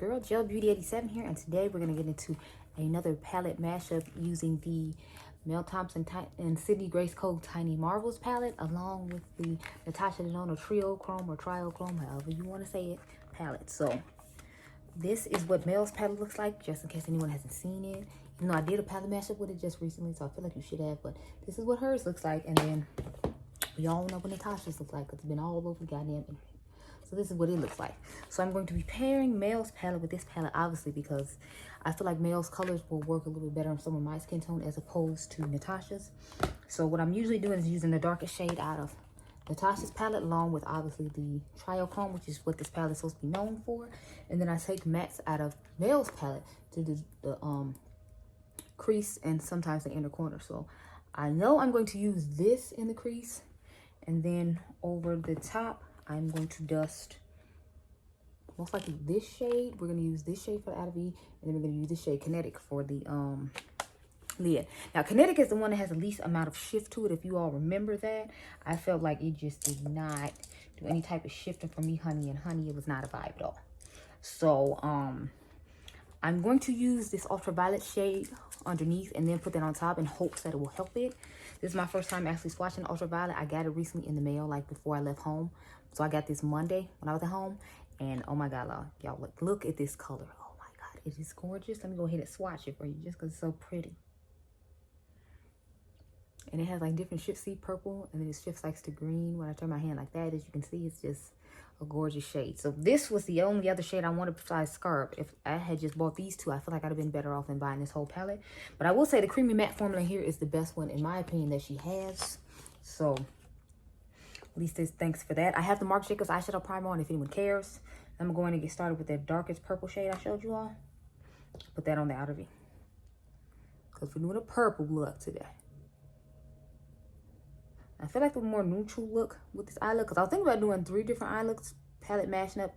your girl, Gel Beauty 87 here, and today we're going to get into another palette mashup using the Mel Thompson and Sydney Grace Cole Tiny Marvels palette, along with the Natasha Denona Triochrome or Triochrome, however you want to say it, palette. So this is what Mel's palette looks like, just in case anyone hasn't seen it. You know, I did a palette mashup with it just recently, so I feel like you should have, but this is what hers looks like. And then we all know what Natasha's looks like, because it's been all over the goddamn internet. So this is what it looks like. So I'm going to be pairing Mel's palette with this palette, obviously, because I feel like Mel's colors will work a little bit better on some of my skin tone as opposed to Natasha's. So what I'm usually doing is using the darkest shade out of Natasha's palette, along with obviously the Triochrome, which is what this palette is supposed to be known for. And then I take mattes out of Mel's palette to do the crease and sometimes the inner corner. So I know I'm going to use this in the crease, and then over the top I'm going to dust most likely this shade. We're going to use this shade for the outer V, and then we're going to use this shade Kinetic for the lid. Now Kinetic is the one that has the least amount of shift to it, if you all remember that. I felt like it just did not do any type of shifting for me, honey, and honey, it was not a vibe at all. So I'm going to use this ultraviolet shade underneath and then put that on top in hopes that it will help it. This is my first time actually swatching ultraviolet. I got it recently in the mail, like before I left home. So I got this Monday when I was at home. And oh my God, y'all, look at this color. Oh my God, it is gorgeous. Let me go ahead and swatch it for you just because it's so pretty. And it has like different shifts. See, purple, and then it shifts like to green. When I turn my hand like that, as you can see, it's just a gorgeous shade. So this was the only other shade I wanted besides Scarab. If I had just bought these two, I feel like I'd have been better off than buying this whole palette. But I will say the creamy matte formula here is the best one in my opinion that she has. So at least thanks for that. I have the Marc Jacobs eyeshadow primer on if anyone cares. I'm going to get started with that darkest purple shade I showed you all. Put that on the outer V, because we're doing a purple look today. I feel like the more neutral look with this eye look, because I was thinking about doing 3 different eye looks, palette mashing up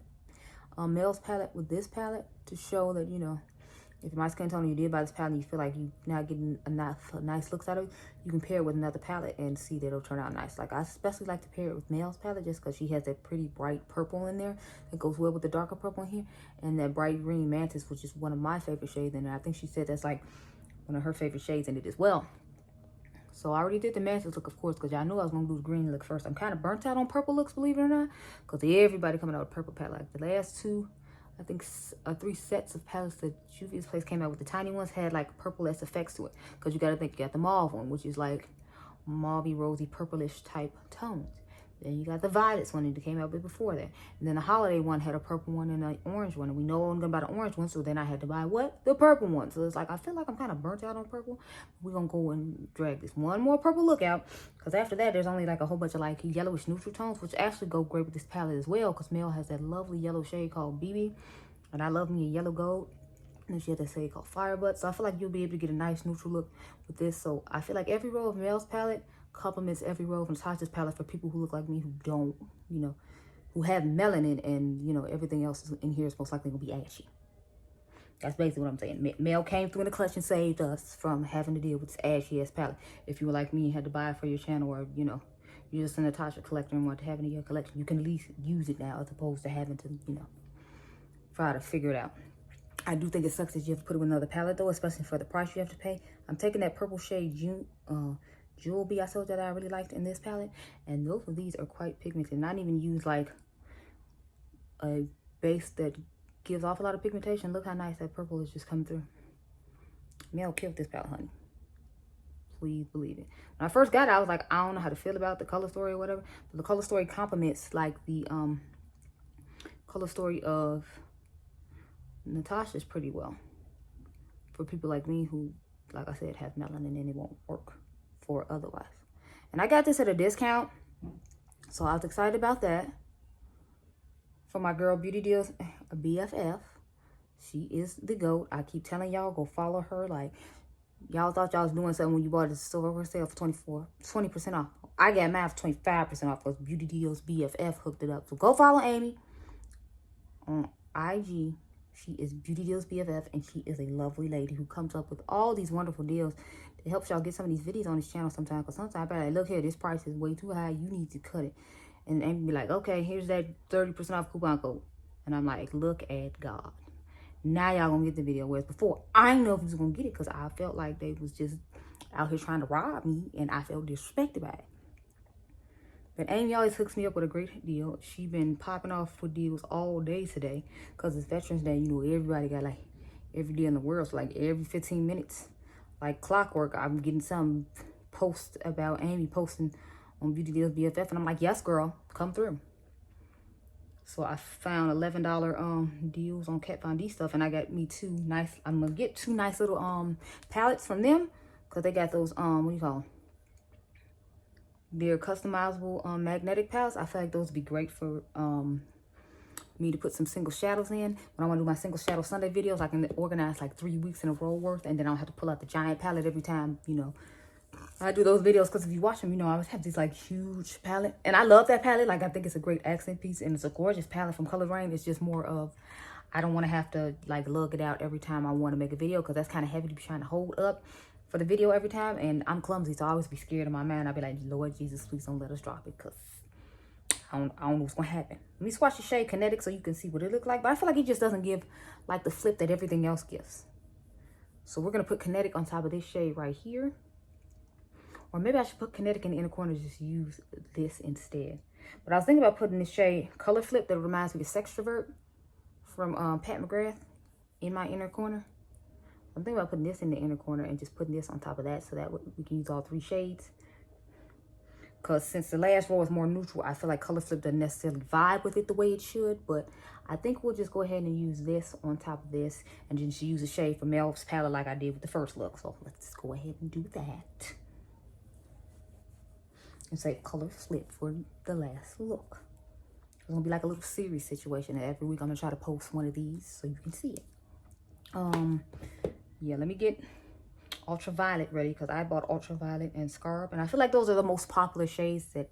Mel's palette with this palette to show that, you know, if my skin tone you did buy this palette and you feel like you're not getting enough nice looks out of it, you can pair it with another palette and see that it'll turn out nice. Like I especially like to pair it with Mel's palette just because she has that pretty bright purple in there that goes well with the darker purple in here, and that bright green Mantis, which is one of my favorite shades in there. I think she said that's like one of her favorite shades in it as well. So I already did the Mantis look, of course, because y'all knew I was going to do the green look first. I'm kind of burnt out on purple looks, believe it or not, because everybody coming out with purple palette. Like the last 2, I think 3 sets of palettes that Juvia's Place came out with, the tiny ones had like purple-esque effects to it. Because you got to think, you got the mauve one, which is like mauvey, rosy, purplish type tones. Then you got the violets one that came out with before that. And then the holiday one had a purple one and an orange one. And we know I'm going to buy the orange one, so then I had to buy what? The purple one. So it's like, I feel like I'm kind of burnt out on purple. We're going to go and drag this one more purple look out. Because after that, there's only like a whole bunch of like yellowish neutral tones, which actually go great with this palette as well. Because Mel has that lovely yellow shade called BB. And I love me a yellow gold. And then she has that shade called Firebutt. So I feel like you'll be able to get a nice neutral look with this. So I feel like every row of Mel's palette complements every row of Natasha's palette for people who look like me, who don't, you know, who have melanin, and, you know, everything else in here is most likely going to be ashy. That's basically what I'm saying. Mel came through in the clutch and saved us from having to deal with this ashy-ass palette. If you were like me and had to buy it for your channel, or, you know, you're just a Natasha collector and want to have it in your collection, you can at least use it now as opposed to having to, you know, try to figure it out. I do think it sucks that you have to put it with another palette, though, especially for the price you have to pay. I'm taking that purple shade Jewel B I told you that I really liked in this palette, and both of these are quite pigmented. Not even use like a base that gives off a lot of pigmentation. Look how nice that purple is just coming through. Mel killed this palette, honey. Please believe it. When I first got it, I was like, I don't know how to feel about the color story or whatever, but the color story complements like the color story of Natasha's pretty well for people like me who, like I said, have melanin and it won't work for otherwise. And I got this at a discount, so I was excited about that. For my girl Beauty Deals BFF, she is the GOAT. I keep telling y'all, go follow her. Like, y'all thought y'all was doing something when you bought it at the store sale for 20% off. I got mine for 25% off because Beauty Deals BFF hooked it up. So go follow Amy on IG. She is Beauty Deals BFF, and she is a lovely lady who comes up with all these wonderful deals. It helps y'all get some of these videos on this channel sometimes, because sometimes I'm like, look here, this price is way too high. You need to cut it. And Amy be like, okay, here's that 30% off coupon code. And I'm like, look at God. Now y'all gonna get the video. Whereas before, I didn't know if he was gonna get it because I felt like they was just out here trying to rob me, and I felt disrespected by it. But Amy always hooks me up with a great deal. She been popping off with deals all day today because it's Veterans Day. You know, everybody got like every day in the world, so like every 15 minutes, like clockwork, I'm getting some post about Amy posting on Beautydealsbff, and I'm like, yes, girl, come through. So I found $11 deals on Kat Von D stuff, and I got me two nice. I'm gonna get two nice little palettes from them because they got those what do you call them? They're customizable magnetic palettes. I feel like those would be great for me to put some single shadows in. When I want to do my single shadow Sunday videos, I can organize like 3 weeks in a row worth, and then I don't have to pull out the giant palette every time, you know, I do those videos. Because if you watch them, you know, I always have these like huge palette, and I love that palette. Like, I think it's a great accent piece, and it's a gorgeous palette from Color Rain. It's just more of, I don't want to have to like lug it out every time I want to make a video, because that's kind of heavy to be trying to hold up for the video every time, and I'm clumsy, so I always be scared in my mind. I'll be like, Lord Jesus, please don't let us drop it, because I don't know what's gonna happen. Let me swatch the shade Kinetic so you can see what it looks like, but I feel like it just doesn't give like the flip that everything else gives. So we're gonna put Kinetic on top of this shade right here, or maybe I should put Kinetic in the inner corner, just use this instead. But I was thinking about putting this shade Color Flip that reminds me of Sextrovert from Pat McGrath in my inner corner. I'm thinking about putting this in the inner corner and just putting this on top of that, so that we can use all 3 shades. Because since the last row is more neutral, I feel like Color Flip doesn't necessarily vibe with it the way it should. But I think we'll just go ahead and use this on top of this, and just use a shade from Mel's palette like I did with the first look. So let's go ahead and do that. And say Color Flip for the last look. It's going to be like a little series situation. And every week I'm going to try to post one of these so you can see it. Yeah, let me get Ultraviolet ready, because I bought Ultraviolet and Scarab, and I feel like those are the most popular shades that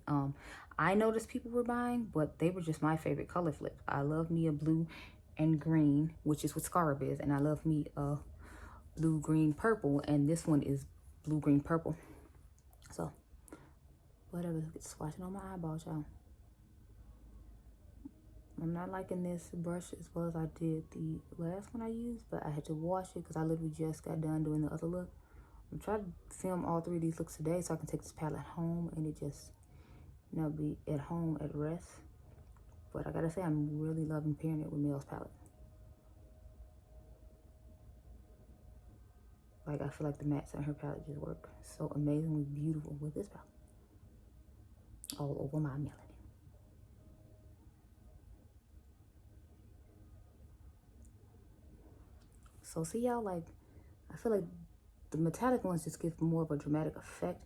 I noticed people were buying, but they were just my favorite color flip. I love me a blue and green, which is what Scarab is, and I love me a blue, green, purple, and this one is blue, green, purple. So whatever, let's get swatching on my eyeballs, y'all. I'm not liking this brush as well as I did the last one I used, but I had to wash it because I literally just got done doing the other look. I'm trying to film all 3 of these looks today so I can take this palette home and it just, you know, be at home at rest. But I gotta say, I'm really loving pairing it with Mel's palette. Like, I feel like the mattes in her palette just work so amazingly beautiful with this palette. All over my Melanin. So see y'all, like, I feel like the metallic ones just give more of a dramatic effect,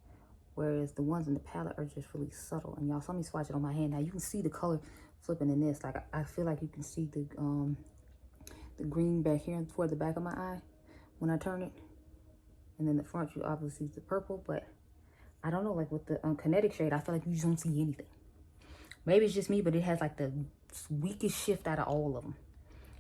whereas the ones in the palette are just really subtle. And y'all saw me swatch it on my hand. Now you can see the color flipping in this. Like, I feel like you can see the green back here toward the back of my eye when I turn it. And then the front, you obviously see the purple, but I don't know, like with the Kinetic shade, I feel like you just don't see anything. Maybe it's just me, but it has like the weakest shift out of all of them.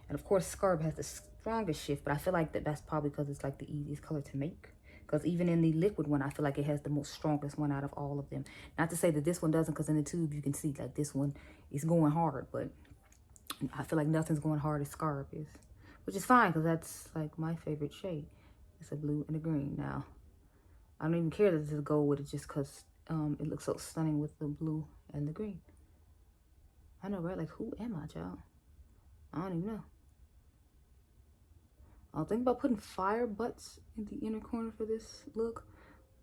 And of course, Scarab has the strongest shift, but I feel like that's probably because it's like the easiest color to make. Because even in the liquid one, I feel like it has the most strongest one out of all of them. Not to say that this one doesn't, because in the tube you can see like this one is going hard, but I feel like nothing's going hard as Scarab is, which is fine because that's like my favorite shade. It's a blue and a green. Now, I don't even care that this is gold with it, just because it looks so stunning with the blue and the green. I know, right? Like, who am I, child? I don't even know. I was thinking about putting fire butts in the inner corner for this look.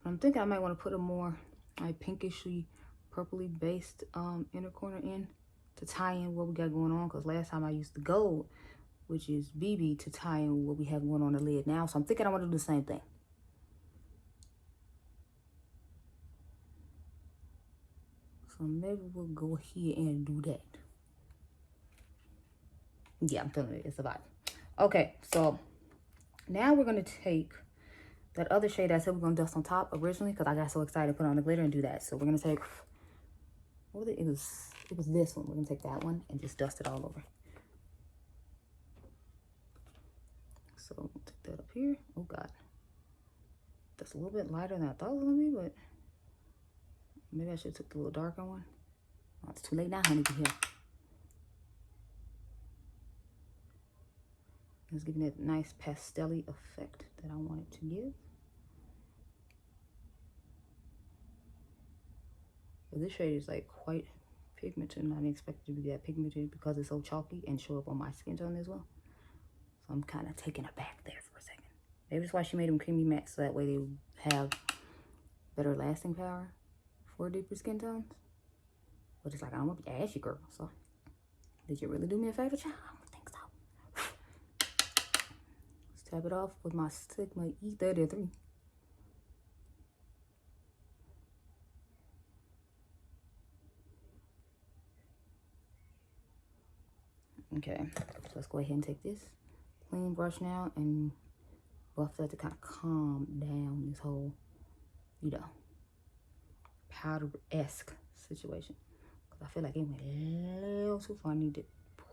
But I'm thinking I might want to put a more like pinkishly, purpley based inner corner in to tie in what we got going on. Because last time I used the gold, which is BB, to tie in what we have going on the lid now. So I'm thinking I want to do the same thing. So maybe we'll go here and do that. Yeah, I'm feeling it. It's a vibe. Okay, so now we're going to take that other shade I said we're going to dust on top originally, because I got so excited to put on the glitter and do that. So we're going to take, what was it? It was this one. We're going to take that one and just dust it all over. So we'll take that up here. Oh, God. That's a little bit lighter than I thought it was going to be, but maybe I should have took the little darker one. Oh, it's too late now, honey. Here. It's giving that nice pastel-y effect that I wanted to give. But this shade is like quite pigmented, and I didn't expect it to be that pigmented because it's so chalky and show up on my skin tone as well. So I'm kind of taken aback there for a second. Maybe that's why she made them creamy matte, so that way they have better lasting power for deeper skin tones. But it's like, I don't want to be ashy, girl. So did you really do me a favor, child? I don't think so. Let's tap it off with my Sigma E33. Okay, so let's go ahead and take this clean brush now and buff that to kind of calm down this whole, you know, powder-esque situation. Because I feel like it went a little too far. I need to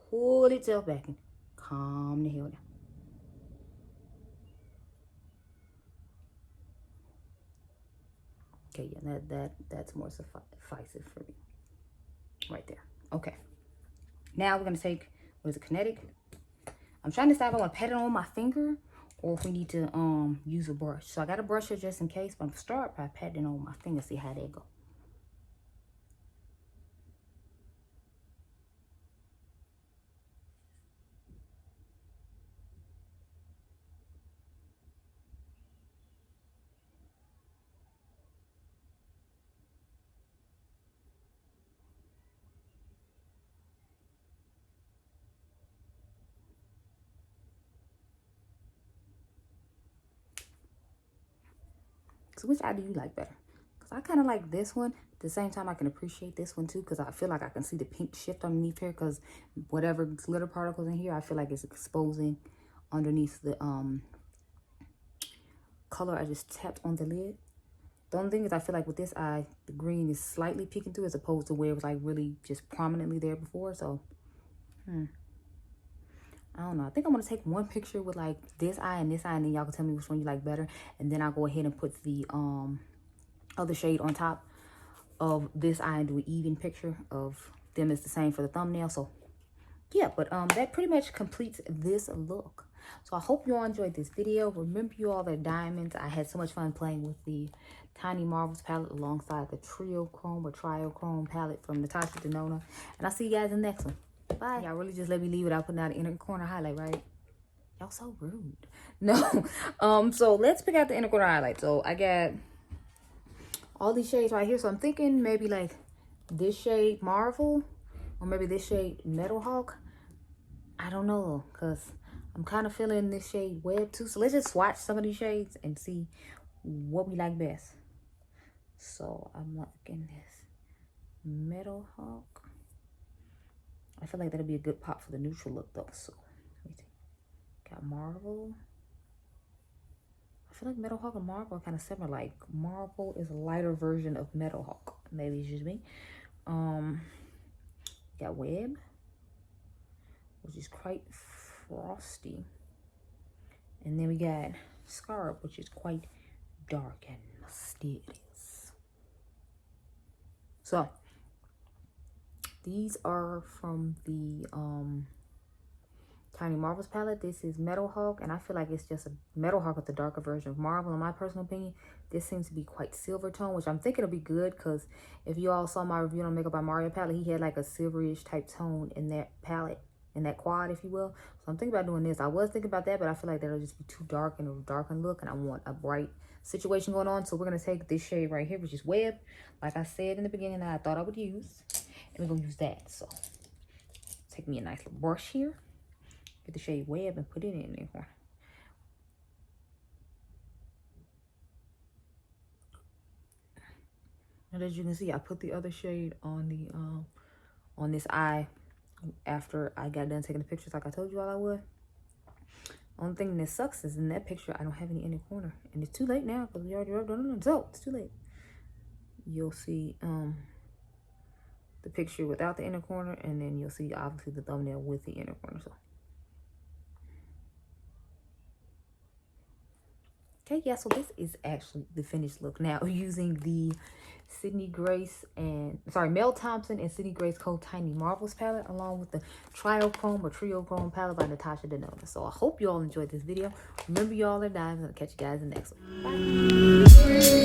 pull itself back and calm the hell down. Okay, yeah, that's more sufficient for me. Right there. Okay. Now we're going to take, what is it, Kinetic? I'm trying to decide if I want to pat it on my finger or if we need to use a brush. So I got a brush here just in case, but I'm going to start by patting on my finger, see how that go. So which eye do you like better? Because I kind of like this one. At the same time, I can appreciate this one too, because I feel like I can see the pink shift underneath here, because whatever glitter particles in here, I feel like it's exposing underneath the color I just tapped on the lid. The only thing is I feel like with this eye, the green is slightly peeking through as opposed to where it was like really just prominently there before. So, I don't know. I think I'm going to take one picture with like this eye and this eye, and then y'all can tell me which one you like better. And then I'll go ahead and put the other shade on top of this eye and do an even picture of them. It's the same for the thumbnail. So, yeah, but that pretty much completes this look. So I hope you all enjoyed this video. Remember you all the diamonds. I had so much fun playing with the Tiny Marvels palette alongside the Triochrome or Triochrome palette from Natasha, Denona. And I'll see you guys in the next one. Bye. Y'all really just let me leave without putting out an inner corner highlight, right? Y'all so rude. No. So let's pick out the inner corner highlight. So I got all these shades right here. So I'm thinking maybe like this shade Marvel or maybe this shade Metal Hawk. I don't know, because I'm kind of feeling this shade Web too. So let's just swatch some of these shades and see what we like best. So I'm liking this Metal Hawk. I feel like that'll be a good pop for the neutral look though. So let me see. Got Marvel. I feel like Metal Hawk and Marvel are kind of similar. Like Marvel is a lighter version of Metal Hawk. Maybe it's just me. Got Web, which is quite frosty. And then we got Scarab, which is quite dark and mysterious. So these are from the Tiny Marvels palette. This is Metal Hawk, and I feel like it's just a Metal Hawk with the darker version of Marvel. In my personal opinion, this seems to be quite silver tone, which I'm thinking will be good, because if you all saw my review on Makeup by Mario palette, he had like a silverish type tone in that palette, in that quad, if you will. So I'm thinking about doing this. I was thinking about that, but I feel like that'll just be too dark and a darkened look, and I want a bright situation going on. So we're going to take this shade right here, which is Web, like I said in the beginning that I thought I would use, and we're going to use that. So take me a nice little brush here, get the shade Web and put it in there. And as you can see, I put the other shade on the on this eye after I got done taking the pictures like I told you all I would. Only thing that sucks is in that picture I don't have any inner corner, and it's too late now because we already rubbed on it, so it's too late. You'll see the picture without the inner corner, and then you'll see obviously the thumbnail with the inner corner. So okay, yeah, so this is actually the finished look now using the Mel Thompson and Sydney Grace Tiny Marvels palette, along with the Triochrome palette by Natasha Denona. So I hope you all enjoyed this video. Remember, y'all are diamonds. I'll catch you guys in the next one. Bye.